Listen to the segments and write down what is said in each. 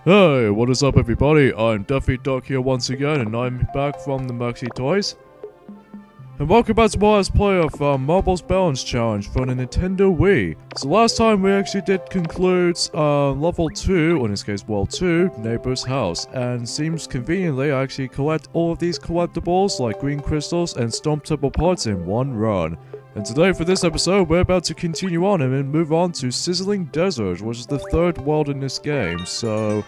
Hey, what is up everybody? I'm Duffy Duck here once again, and I'm back from the Maxi Toys. And welcome back to my Let's Play of Marbles Balance Challenge for the Nintendo Wii. So last time we actually did conclude level 2, or in this case world 2, Neighbor's House. And seems conveniently I actually collect all of these collectibles like green crystals and stomp temple parts in one run. And today for this episode we're about to continue on and then move on to Sizzling Desert, which is the third world in this game. So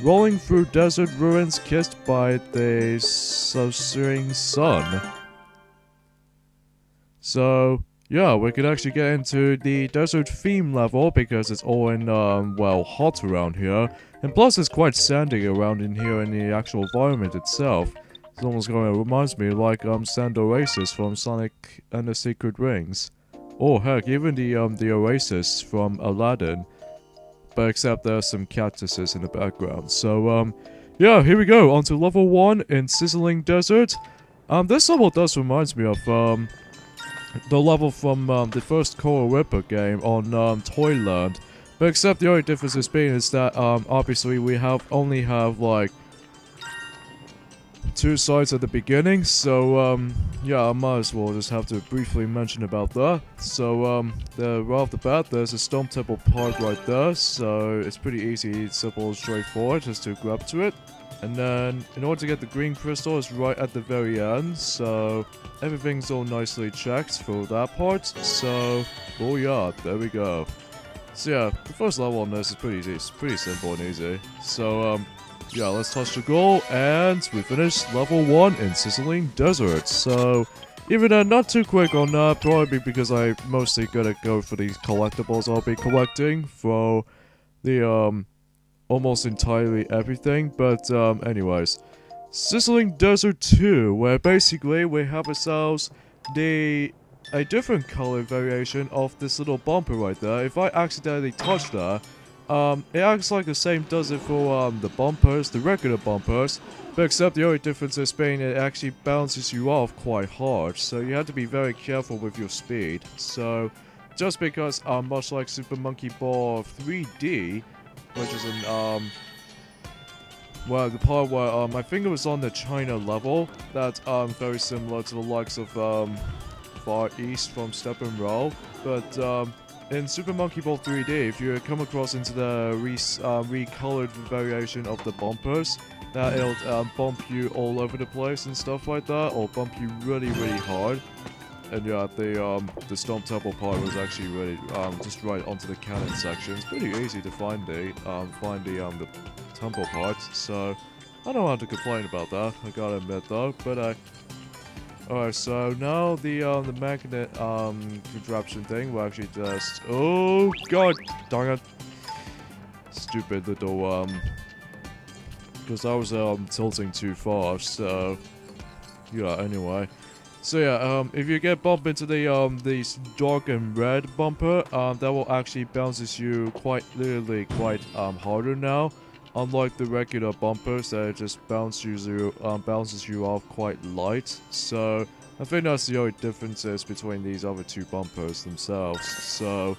rolling through desert ruins kissed by the suffering sun. So, yeah, we could actually get into the desert theme level because it's all in, well, hot around here. And plus it's quite sandy around in here in the actual environment itself. It's almost kind of reminds me like, Sand Oasis from Sonic and the Secret Rings. Or heck, even the Oasis from Aladdin. But except there's some cactuses in the background. So, yeah, here we go, on to level 1 in Sizzling Desert. This level does remind me of, the level from the first Coral Ripper game on Toyland, but except the only difference is being is that obviously we only have like 2 sides at the beginning, so yeah, I might as well just have to briefly mention about that. So right off the bat, there's a Stomp Temple part right there, so it's pretty easy, simple, straightforward, just to grab to it. And then, in order to get the green crystal, it's right at the very end, so everything's all nicely checked for that part, so, oh yeah, there we go. So yeah, the first level on this is pretty easy, it's pretty simple and easy. So, yeah, let's touch the goal, and we finished level 1 in Sizzling Desert. So, even then, not too quick on that, probably because I mostly gotta go for these collectibles I'll be collecting for the, almost entirely everything, but anyways, Sizzling Desert 2, where basically we have ourselves a different color variation of this little bumper right there. If I accidentally touch that, it acts like the same does it for the bumpers, the regular bumpers, but except the only difference is being it actually bounces you off quite hard, so you have to be very careful with your speed. So just because much like Super Monkey Ball 3D, which is an, well, the part where, I think it was on the China level, that's, very similar to the likes of, Far East from Step and Roll, but, in Super Monkey Ball 3D, if you come across into the recolored variation of the bumpers, that it'll, bump you all over the place and stuff like that, or bump you really, really hard. And yeah, the Stomp Temple part was actually really, just right onto the cannon section. It's pretty easy to find the temple parts, so I don't want to complain about that, I gotta admit though, but alright, so now the magnet, contraption thing will actually just, oh god, darn it, stupid little, because I was, tilting too far, so, yeah, anyway. So yeah, if you get bumped into these dark and red bumper, that will actually bounces you quite literally quite harder now. Unlike the regular bumpers that just bounces you off quite light. So I think that's the only differences between these other 2 bumpers themselves. So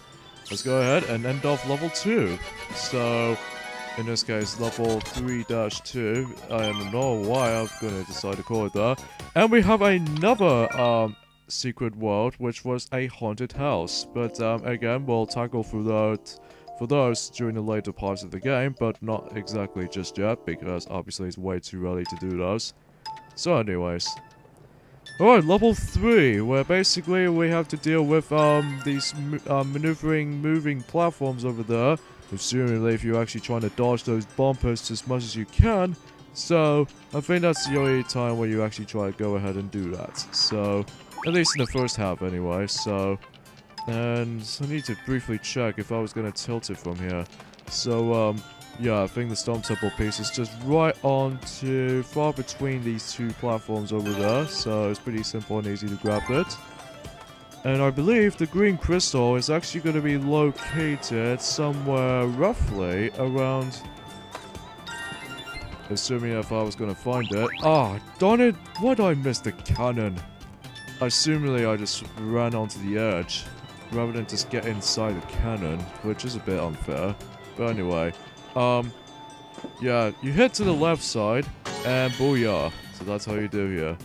let's go ahead and end off level 2. So in this case, level 3-2. I don't know why I'm gonna decide to call it that. And we have another secret world, which was a haunted house. But again, we'll tackle through those during the later parts of the game, but not exactly just yet, because obviously it's way too early to do those. So anyways. Alright, level 3, where basically we have to deal with these maneuvering, moving platforms over there. Assumingly, if you're actually trying to dodge those bumpers as much as you can. So, I think that's the only time where you actually try to go ahead and do that. So, at least in the first half anyway, so. And I need to briefly check if I was gonna tilt it from here. So, yeah, I think the Stomp Temple piece is just right on to far between these 2 platforms over there. So, it's pretty simple and easy to grab it. And I believe the green crystal is actually going to be located somewhere roughly around... Assuming if I was going to find it. Ah, darn it! Why did I miss the cannon? Assumingly I just ran onto the edge, rather than just get inside the cannon, which is a bit unfair. But anyway, Yeah, you hit to the left side, and booyah. So that's how you do here.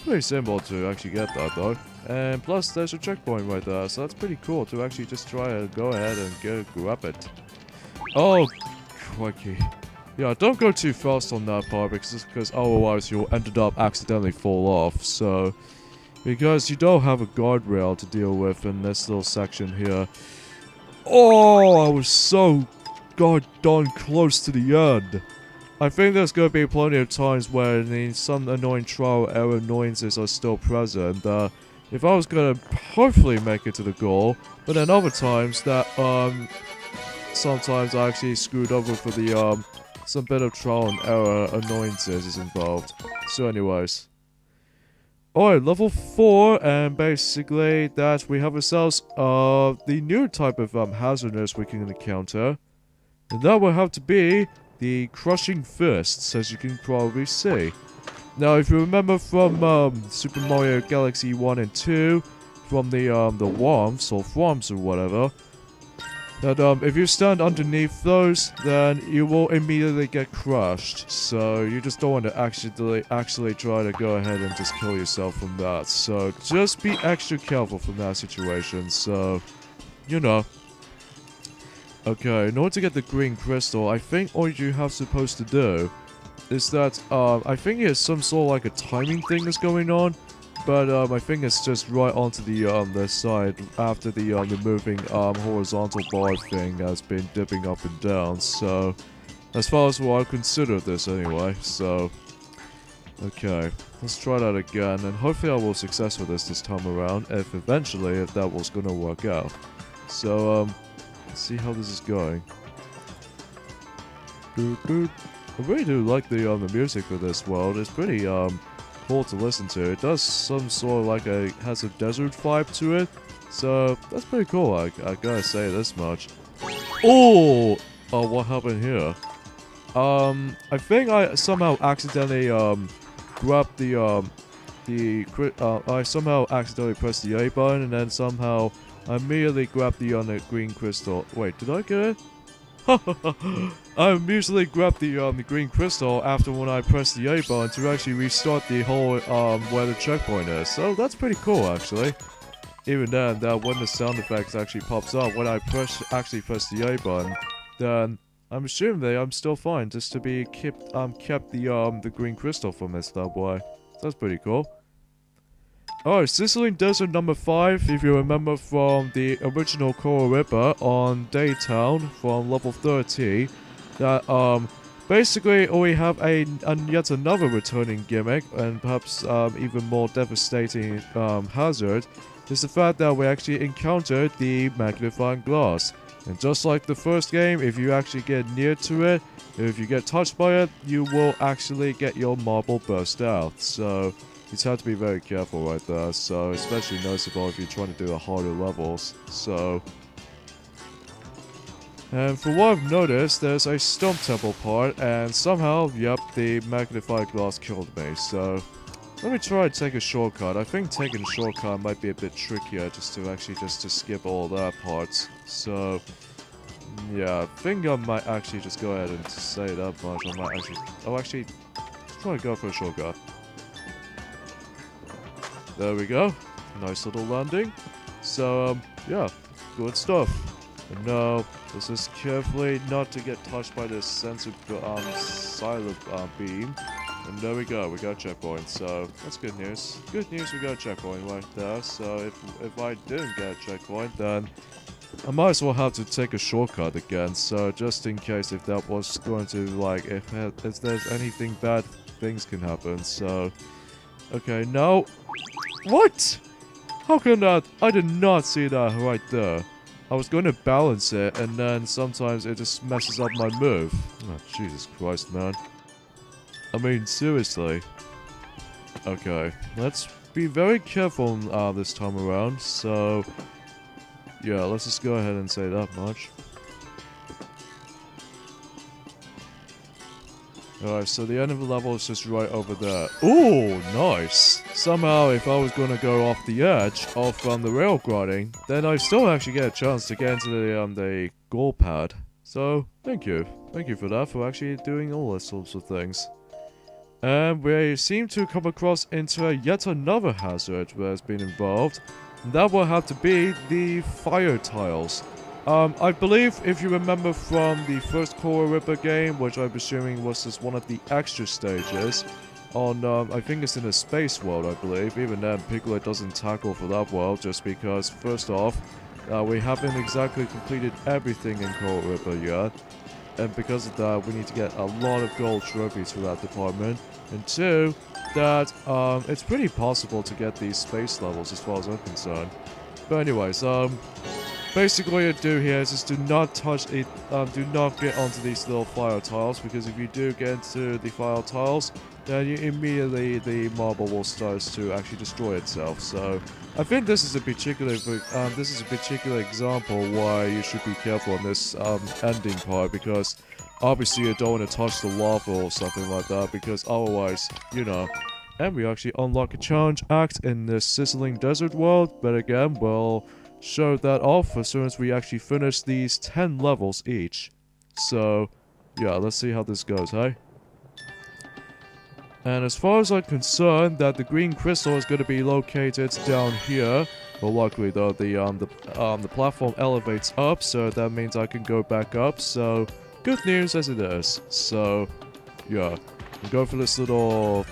Pretty simple to actually get that though. And plus there's a checkpoint right there, so that's pretty cool to actually just try to go ahead and grab it. Oh, crikey. Yeah, don't go too fast on that part because otherwise you'll end up accidentally fall off. So, because you don't have a guardrail to deal with in this little section here. Oh, I was so goddamn close to the end. I think there's going to be plenty of times where some annoying trial error annoyances are still present. If I was going to hopefully make it to the goal, but then other times that sometimes I actually screwed over for the some bit of trial and error annoyances is involved. So anyways. Alright, level 4, and basically that we have ourselves the new type of hazardness we can encounter. And that will have to be the crushing fists, as you can probably see. Now, if you remember from Super Mario Galaxy 1 and 2, from the worms or thwomps or whatever, that if you stand underneath those, then you will immediately get crushed. So you just don't want to actually try to go ahead and just kill yourself from that. So just be extra careful from that situation. So, you know. Okay, in order to get the green crystal, I think all you have supposed to do is that, I think it's some sort of like a timing thing that's going on, but, I think it's just right onto the side after the moving, horizontal bar thing has been dipping up and down, so, as far as what I consider this anyway, so, okay, let's try that again, and hopefully I will success with this time around, if that was gonna work out. So, let's see how this is going. I really do like the music for this world. It's pretty cool to listen to. It does some sort of like has a desert vibe to it. So that's pretty cool. I gotta say this much. Oh, what happened here? I think I somehow accidentally grabbed I somehow accidentally pressed the A button and then somehow I immediately grabbed the green crystal. Wait, did I get it? I immediately grabbed the green crystal after when I pressed the A button to actually restart the whole where the checkpoint is. So that's pretty cool actually. Even then, that when the sound effects actually pops up when I actually press the A button, then I'm assuming that I'm still fine just to be kept the green crystal from this that way. So that's pretty cool. Alright, Sizzlin Desert number 5, if you remember from the original Coral Ripper on Daytown from level 30, that basically we have yet another returning gimmick, and perhaps even more devastating hazard, is the fact that we actually encountered the magnifying glass. And just like the first game, if you actually get near to it, if you get touched by it, you will actually get your marble burst out. So you just have to be very careful right there, so especially noticeable if you're trying to do the harder levels, so. And for what I've noticed, there's a Stump Temple part, and somehow, yep, the magnified glass killed me, so. Let me try to take a shortcut. I think taking a shortcut might be a bit trickier just to skip all that parts, so. Yeah, I think I might actually just go ahead and say that much. I'll actually try to go for a shortcut. There we go. Nice little landing. So, yeah, good stuff. And now, let's just carefully not to get touched by this sensor silent beam. And there we go, we got a checkpoint, so that's good news. Good news, we got a checkpoint right there, so if I didn't get a checkpoint, then I might as well have to take a shortcut again, so just in case if that was going to, like, if there's anything bad, things can happen, so. Okay, now. What? How can that? I did not see that right there. I was going to balance it, and then sometimes it just messes up my move. Oh, Jesus Christ, man. I mean, seriously. Okay, let's be very careful this time around, so. Yeah, let's just go ahead and say that much. Alright, so the end of the level is just right over there. Ooh, nice! Somehow, if I was gonna go off the edge of the rail grinding, then I still actually get a chance to get into the goal pad. So So, thank you. Thank you for that, for actually doing all those sorts of things. And we seem to come across into yet another hazard that has been involved. And that will have to be the fire tiles. I believe if you remember from the first Core Ripper game, which I'm assuming was just one of the extra stages, on, I think it's in a space world, I believe. Even then, Piglet doesn't tackle for that world, just because, first off, we haven't exactly completed everything in Core Ripper yet. And because of that, we need to get a lot of gold trophies for that department. And two, that it's pretty possible to get these space levels as far as I'm concerned. But anyways, basically what you do here is just do not touch it, do not get onto these little fire tiles, because if you do get into the fire tiles, then you immediately, the marble will start to actually destroy itself. So I think this is a particular example why you should be careful on this ending part, because obviously you don't want to touch the lava or something like that, because otherwise, you know. And we actually unlock a challenge act in this Sizzling Desert world, but again, we'll show that off as soon as we actually finish these 10 levels each. So, yeah, let's see how this goes, hey? And as far as I'm concerned, that the green crystal is going to be located down here. Well, luckily though, the platform elevates up, so that means I can go back up. So, good news as it is. So, yeah, we'll go for this little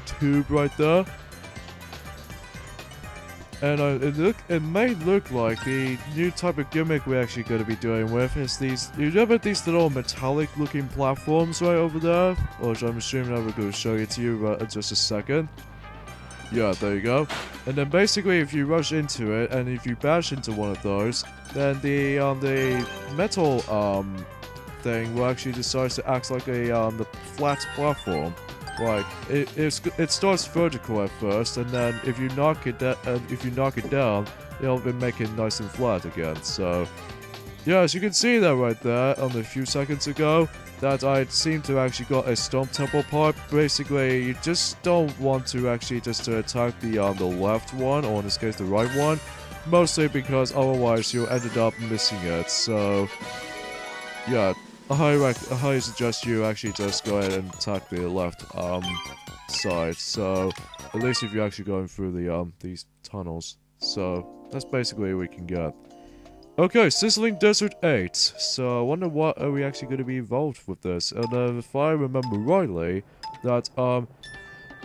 tube right there. And it may look like the new type of gimmick we're actually going to be doing with is these. You remember these little metallic-looking platforms right over there? Which I'm assuming I'm going to show it to you in just a second. Yeah, there you go. And then basically, if you rush into it and if you bash into one of those, then the metal thing will actually decide to act like the flat platform. Like it starts vertical at first, and then if you knock it down, it'll be make it nice and flat again. So, yeah, as you can see that right there on a few seconds ago, that I seem to actually got a Stomp Temple part. Basically, you just don't want to actually just to attack the left one, or in this case the right one, mostly because otherwise you'll end up missing it. So, yeah. I highly suggest you actually just go ahead and attack the left side. So at least if you're actually going through the these tunnels. So that's basically what we can get. Okay, Sizzling Desert 8. So I wonder what are we actually going to be involved with this. And if I remember rightly, that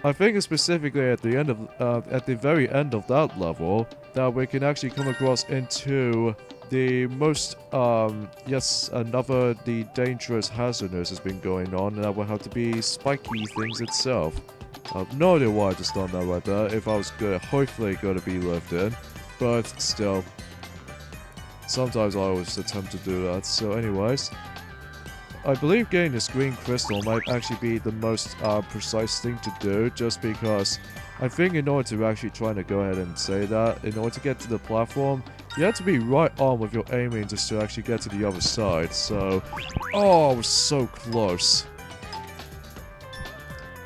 I think specifically at the end of at the very end of that level, that we can actually come across into the most, the dangerous hazardness has been going on, and that will have to be spiky things itself. I have no idea why I just done that right there, if I was hopefully going to be left in, but still, sometimes I always attempt to do that. So anyways, I believe getting this green crystal might actually be the most precise thing to do, just because I think in order to actually try to go ahead and say that, in order to get to the platform, you have to be right on with your aiming just to actually get to the other side. So, oh, I was so close.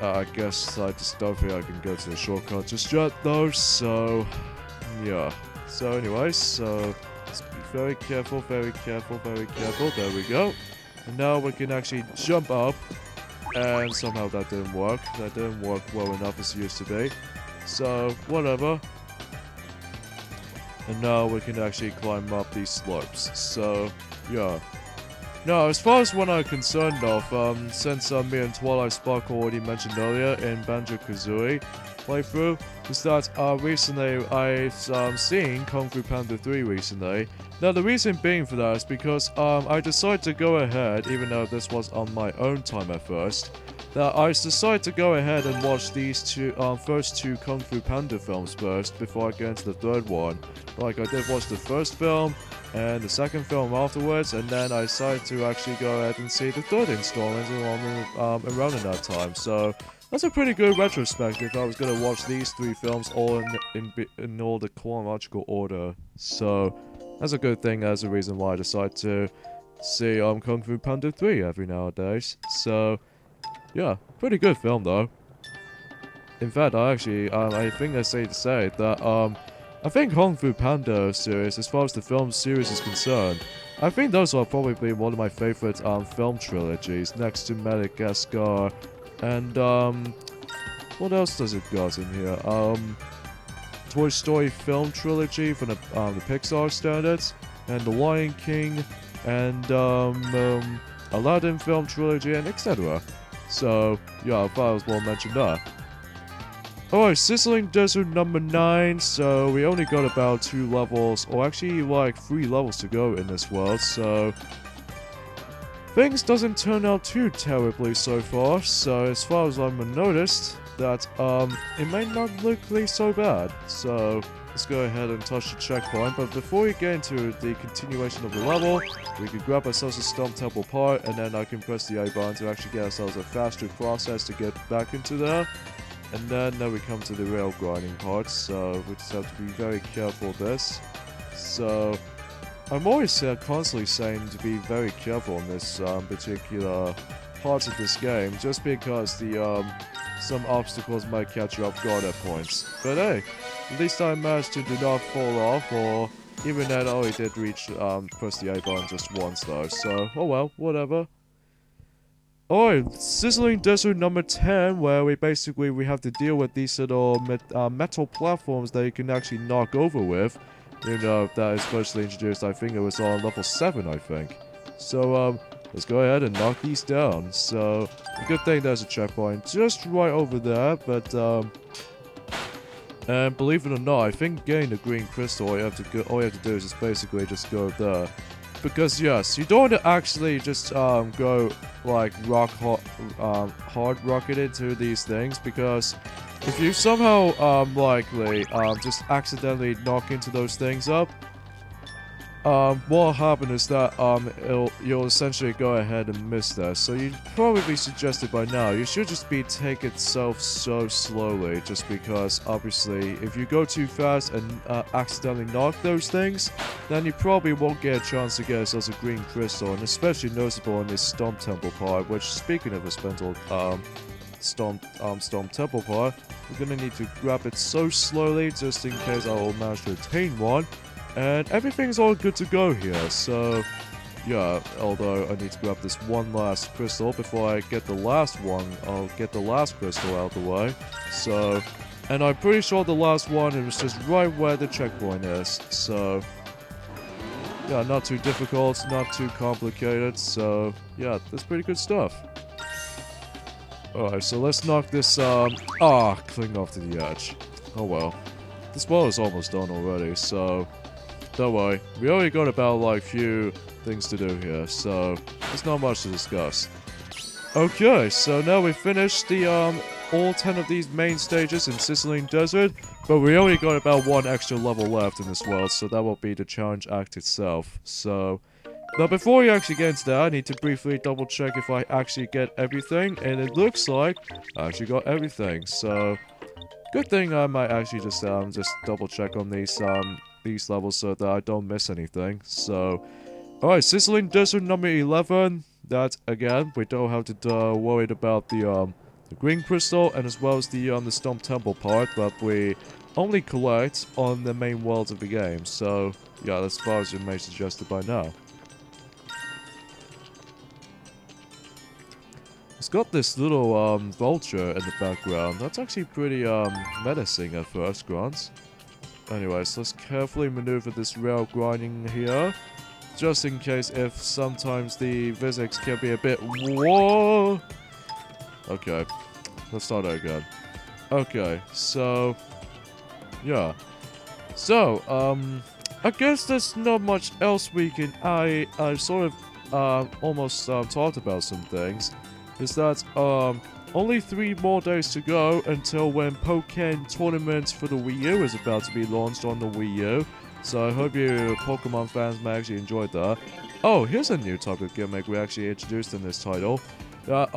I guess I just don't think I can go to the shortcut just yet though, so yeah. So anyways, so let's be very careful, very careful, very careful. There we go. And now we can actually jump up. And somehow that didn't work. That didn't work well enough as it used to be. So, whatever. And now we can actually climb up these slopes. So, yeah. Now, as far as what I'm concerned of, since me and Twilight Sparkle already mentioned earlier in Banjo-Kazooie playthrough, is that recently I've seen Kung Fu Panda 3 recently. Now, the reason being for that is because I decided to go ahead, even though this was on my own time at first, that I decided to go ahead and watch these first two Kung Fu Panda films first before I get into the third one. Like, I did watch the first film and the second film afterwards, and then I decided to actually go ahead and see the third installment around in that time. So that's a pretty good retrospect if I was going to watch these three films all in all the chronological order. So that's a good thing. That's the reason why I decided to see Kung Fu Panda 3 every nowadays. So yeah, pretty good film though. In fact, I think I say to say that I think Kung Fu Panda series, as far as the film series is concerned, I think those are probably one of my favorite film trilogies, next to Madagascar, and what else does it got in here? Toy Story film trilogy from the Pixar standards, and The Lion King, and Aladdin film trilogy, and etc. So yeah, I thought I was well mentioned there. Alright, Sizzling Desert number 9, so we only got about 2 levels, or actually like 3 levels to go in this world, so things doesn't turn out too terribly so far, so as far as I've noticed, that it may not look so bad. So let's go ahead and touch the checkpoint, but before we get into the continuation of the level, we can grab ourselves a Stomp Temple part, and then I can press the A button to actually get ourselves a faster process to get back into there. And then now we come to the rail grinding part, so we just have to be very careful of this. So I'm always constantly saying to be very careful in this particular parts of this game, just because the some obstacles might catch you off guard at points. But hey, at least I managed to do not fall off, or even then I only did reach press the A button just once though, so oh well, whatever. Alright, Sizzling Desert number 10, where we have to deal with these little metal platforms that you can actually knock over with. You know, that is firstly introduced, I think it was on level 7, I think. So, let's go ahead and knock these down. So, a good thing there's a checkpoint just right over there, but, and believe it or not, I think getting the green crystal, all you have to do is just basically just go there. Because yes, you don't want to actually just go like hard rocket into these things, because if you somehow likely just accidentally knock into those things up, what'll happen is that you'll essentially go ahead and miss that. So you'd probably suggested by now you should just take itself so slowly, just because obviously if you go too fast and accidentally knock those things, then you probably won't get a chance to get yourselves a green crystal, and especially noticeable in this Stomp Temple part, which, speaking of a Stomp Temple part, we're gonna need to grab it so slowly just in case I will manage to attain one. And everything's all good to go here, so yeah, although I need to grab this one last crystal before I get the last one. I'll get the last crystal out of the way. So, and I'm pretty sure the last one is just right where the checkpoint is, so yeah, not too difficult, not too complicated, so yeah, that's pretty good stuff. Alright, so let's knock this, cling off to the edge. Oh well. This world is almost done already, so don't worry. We only got about like few things to do here, so there's not much to discuss. Okay, so now we've finished the all 10 of these main stages in Sizzling Desert, but we only got about 1 extra level left in this world, so that will be the challenge act itself. So now before we actually get into that, I need to briefly double check if I actually get everything, and it looks like I actually got everything, so good thing I might actually just double check on these levels so that I don't miss anything. So, alright, Sizzling Desert number 11. That again, we don't have to worry about the green crystal, and as well as the Stomp Temple part, but we only collect on the main worlds of the game. So, yeah, as far as you may suggest it by now. It's got this little vulture in the background. That's actually pretty menacing at first glance. Anyways, let's carefully maneuver this rail grinding here, just in case if sometimes the physics can be a bit whoa. Okay, let's start that again. Okay, so yeah, so I guess there's not much else we can. I sort of almost talked about some things. Is that only 3 more days to go until when Pokken Tournament for the Wii U is about to be launched on the Wii U. So I hope you Pokemon fans may actually enjoy that. Oh, here's a new type of gimmick we actually introduced in this title. That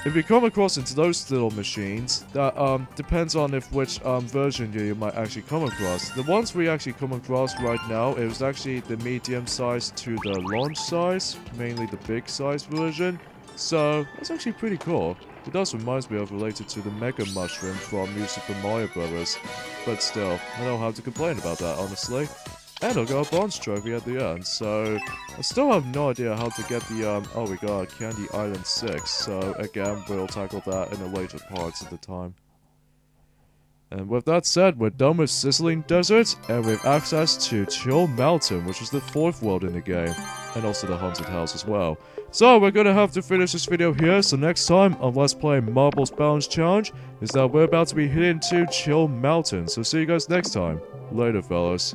if you come across into those little machines, that depends on which version you might actually come across. The ones we actually come across right now, it was actually the medium size to the launch size, mainly the big size version. So, that's actually pretty cool. It does remind me of related to the Mega Mushroom from New Super Mario Bros. But still, I don't have to complain about that, honestly. and I got a bronze trophy at the end. So I still have no idea how to get the oh, we got Candy Island 6. So again, we'll tackle that in the later parts of the time. And with that said, we're done with Sizzling Desert, and we have access to Chill Mountain, which is the 4th world in the game, and also the Haunted House as well. So we're gonna have to finish this video here, so next time on Let's Play Marbles Balance Challenge, is that we're about to be heading to Chill Mountain. So see you guys next time. Later, fellas.